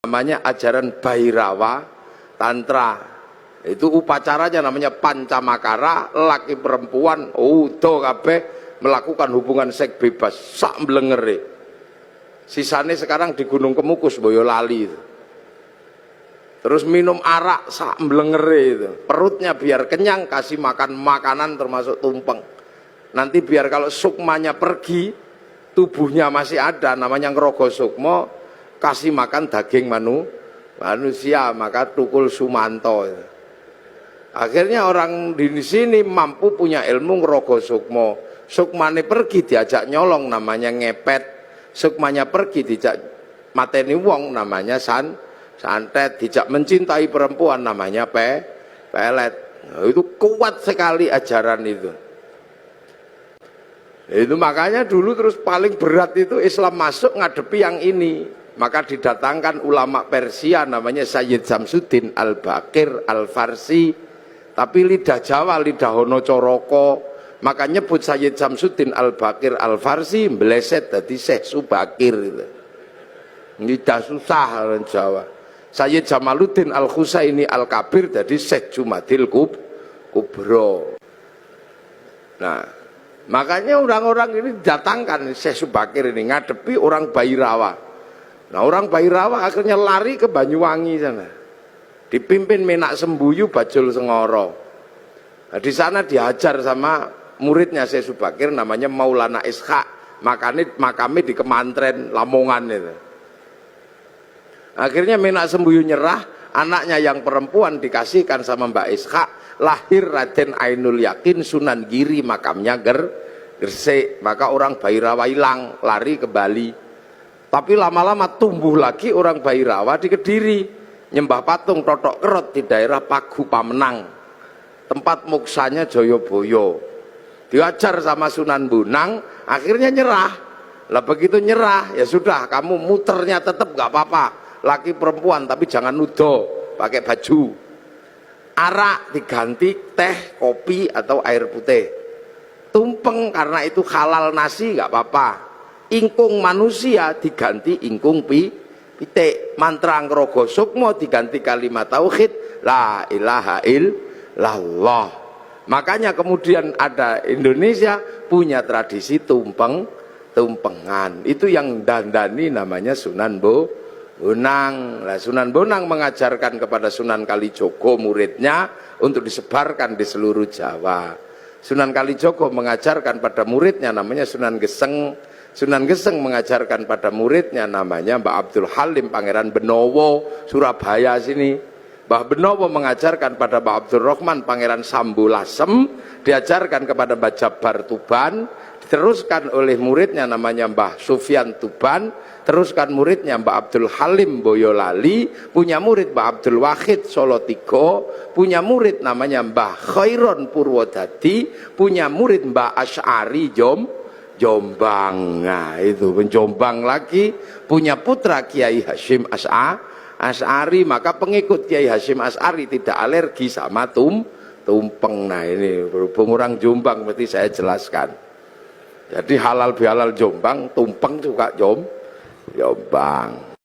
namanya ajaran Bhairawa Tantra. Itu upacaranya namanya pancamakara, laki perempuan udo kabeh melakukan hubungan seks bebas sak mblengere. Sisane sekarang di Gunung Kemukus Boyolali itu. Terus minum arak sak mblengere itu. Perutnya biar kenyang, kasih makan makanan termasuk tumpeng. Nanti biar kalau sukmanya pergi, tubuhnya masih ada, namanya ngerogo sukmo, kasih makan daging manusia, maka tukul sumanto. Akhirnya orang di sini mampu punya ilmu ngerogo sukmo. Sukmane pergi diajak nyolong, namanya ngepet. Sukmanya pergi diajak mateni wong, namanya santet. Dijak mencintai perempuan, namanya pelet. Nah, itu kuat sekali ajaran itu. Itu makanya dulu terus paling berat itu Islam masuk ngadepi yang ini. Maka didatangkan ulama Persia namanya Sayyid Samsuddin Al-Baqir Al-Farsi. Tapi lidah Jawa, lidah Hono Coroko, maka nyebut Sayyid Samsuddin Al-Baqir Al-Farsi meleset dari Syekh Subakir itu. Lidah susah orang Jawa. Sayyid Jamaluddin Al-Husaini Al-Kabir dari Syekh Jumadil Kubro. Nah, makanya orang-orang ini datangkan Syekh Subakir ini ngadepi orang Bhairawa. Nah, orang Bhairawa akhirnya lari ke Banyuwangi sana. Dipimpin Menak Sembuyu Bajul Sengoro. Nah, di sana diajar sama muridnya Syekh Subakir namanya Maulana Ishaq. Makamnya di Kemantren Lamongan itu. Akhirnya Menak Sembuyu nyerah, anaknya yang perempuan dikasihkan sama Mbak Ishaq. Lahir Raden Ainul Yakin Sunan Giri, makamnya Gresik. Maka orang Bhairawa hilang, lari ke Bali. Tapi lama-lama tumbuh lagi orang Bhairawa di Kediri, nyembah patung totok kerot di daerah Pagu Pamenang, tempat moksanya Joyoboyo. Diajar sama Sunan Bonang, akhirnya nyerah. Lah begitu nyerah, ya sudah, kamu muternya tetap gak apa-apa, laki perempuan, tapi jangan nudo, pakai baju. Arak diganti teh, kopi atau air putih. Tumpeng karena itu halal nasi gak apa-apa. Ingkung manusia diganti ingkung pitik. Mantra ngerogo sukmo diganti kalimat tauhid la ilaha illallah. Makanya kemudian ada Indonesia punya tradisi tumpengan. Itu yang dandani namanya Sunan Bonang. Nah, Sunan Bonang mengajarkan kepada Sunan Kalijogo muridnya untuk disebarkan di seluruh Jawa. Sunan Kalijogo mengajarkan pada muridnya namanya Sunan Geseng. Sunan Geseng mengajarkan pada muridnya namanya Mbah Abdul Halim Pangeran Benowo Surabaya sini. Mbah Benowo mengajarkan pada Mbah Abdul Rahman Pangeran Sambulasem, diajarkan kepada Mbah Jabar Tuban, diteruskan oleh muridnya namanya Mbah Sufyan Tuban, teruskan muridnya Mbah Abdul Halim Boyolali, punya murid Mbah Abdul Wahid Solotigo, punya murid namanya Mbah Khairon Purwodadi, punya murid Mbah Asy'ari Jombang. Nah itu Jombang lagi punya putra Kiai Hashim Asy'ari, maka pengikut Kiai Hashim Asy'ari tidak alergi sama tumpeng. Nah ini berhubung orang Jombang berarti saya jelaskan. Jadi halal bihalal Jombang, tumpeng juga Jombang.